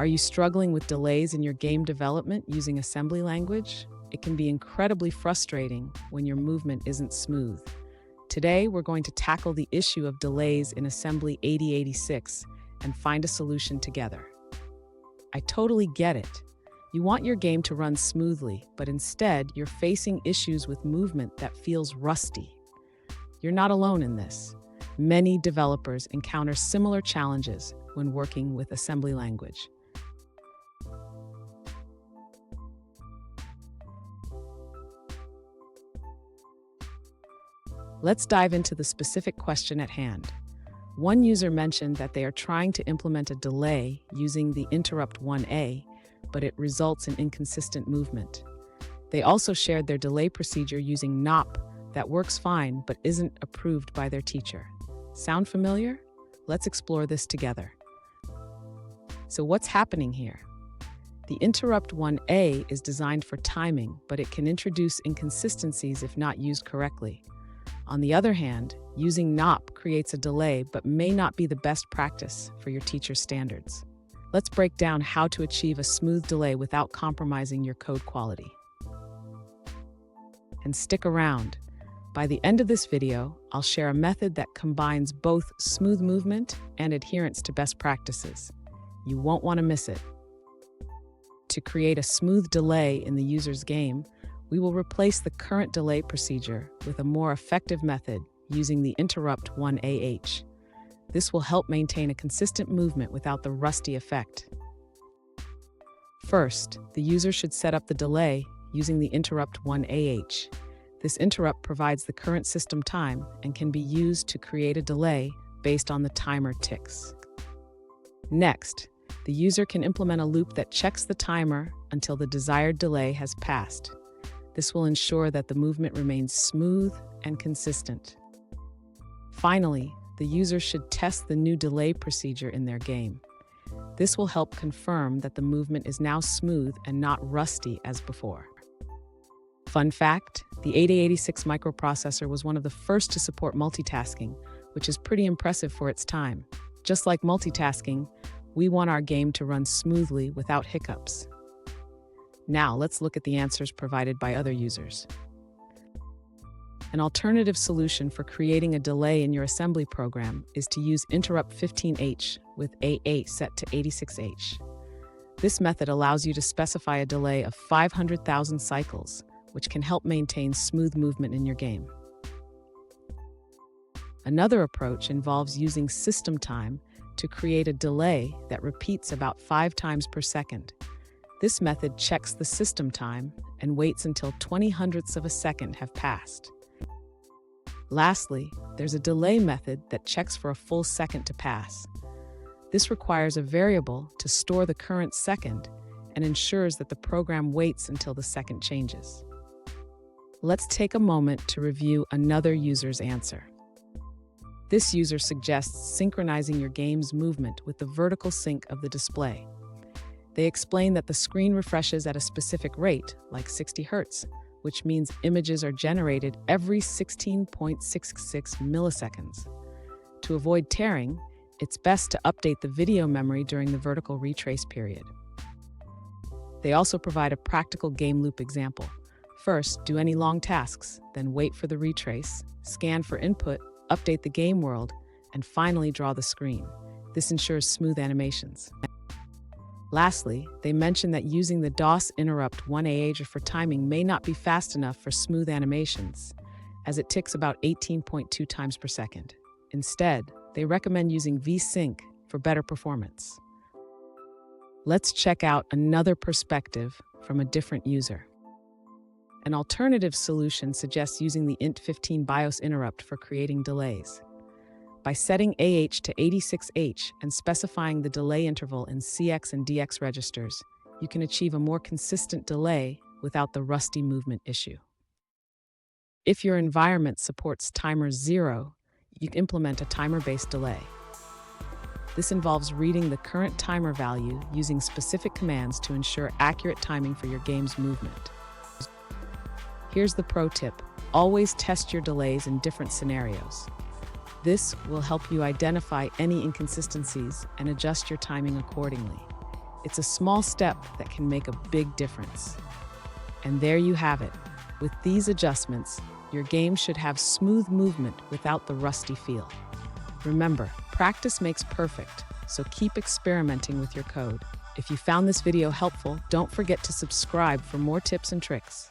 Are you struggling with delays in your game development using assembly language? It can be incredibly frustrating when your movement isn't smooth. Today, we're going to tackle the issue of delays in Assembly 8086 and find a solution together. I totally get it. You want your game to run smoothly, but instead, you're facing issues with movement that feels rusty. You're not alone in this. Many developers encounter similar challenges when working with assembly language. Let's dive into the specific question at hand. One user mentioned that they are trying to implement a delay using the interrupt 1A, but it results in inconsistent movement. They also shared their delay procedure using NOP that works fine but isn't approved by their teacher. Sound familiar? Let's explore this together. So what's happening here? The interrupt 1A is designed for timing, but it can introduce inconsistencies if not used correctly. On the other hand, using NOP creates a delay but may not be the best practice for your teacher's standards. Let's break down how to achieve a smooth delay without compromising your code quality. And stick around. By the end of this video, I'll share a method that combines both smooth movement and adherence to best practices. You won't want to miss it. To create a smooth delay in the user's game, we will replace the current delay procedure with a more effective method using the interrupt 1AH. This will help maintain a consistent movement without the rusty effect. First, the user should set up the delay using the interrupt 1AH. This interrupt provides the current system time and can be used to create a delay based on the timer ticks. Next, the user can implement a loop that checks the timer until the desired delay has passed. This will ensure that the movement remains smooth and consistent. Finally, the user should test the new delay procedure in their game. This will help confirm that the movement is now smooth and not rusty as before. Fun fact, the 8086 microprocessor was one of the first to support multitasking, which is pretty impressive for its time. Just like multitasking, we want our game to run smoothly without hiccups. Now, let's look at the answers provided by other users. An alternative solution for creating a delay in your assembly program is to use interrupt 15H with AA set to 86H. This method allows you to specify a delay of 500,000 cycles, which can help maintain smooth movement in your game. Another approach involves using system time to create a delay that repeats about 5 times per second. This method checks the system time and waits until 20 hundredths of a second have passed. Lastly, there's a delay method that checks for a full second to pass. This requires a variable to store the current second and ensures that the program waits until the second changes. Let's take a moment to review another user's answer. This user suggests synchronizing your game's movement with the vertical sync of the display. They explain that the screen refreshes at a specific rate, like 60 Hz, which means images are generated every 16.66 milliseconds. To avoid tearing, it's best to update the video memory during the vertical retrace period. They also provide a practical game loop example. First, do any long tasks, then wait for the retrace, scan for input, update the game world, and finally draw the screen. This ensures smooth animations. Lastly, they mention that using the DOS interrupt 1AH for timing may not be fast enough for smooth animations, as it ticks about 18.2 times per second. Instead, they recommend using VSync for better performance. Let's check out another perspective from a different user. An alternative solution suggests using the int15 BIOS interrupt for creating delays. By setting AH to 86H and specifying the delay interval in CX and DX registers, you can achieve a more consistent delay without the rusty movement issue. If your environment supports timer 0, you can implement a timer-based delay. This involves reading the current timer value using specific commands to ensure accurate timing for your game's movement. Here's the pro tip: always test your delays in different scenarios. This will help you identify any inconsistencies and adjust your timing accordingly. It's a small step that can make a big difference. And there you have it. With these adjustments, your game should have smooth movement without the rusty feel. Remember, practice makes perfect, so keep experimenting with your code. If you found this video helpful, don't forget to subscribe for more tips and tricks.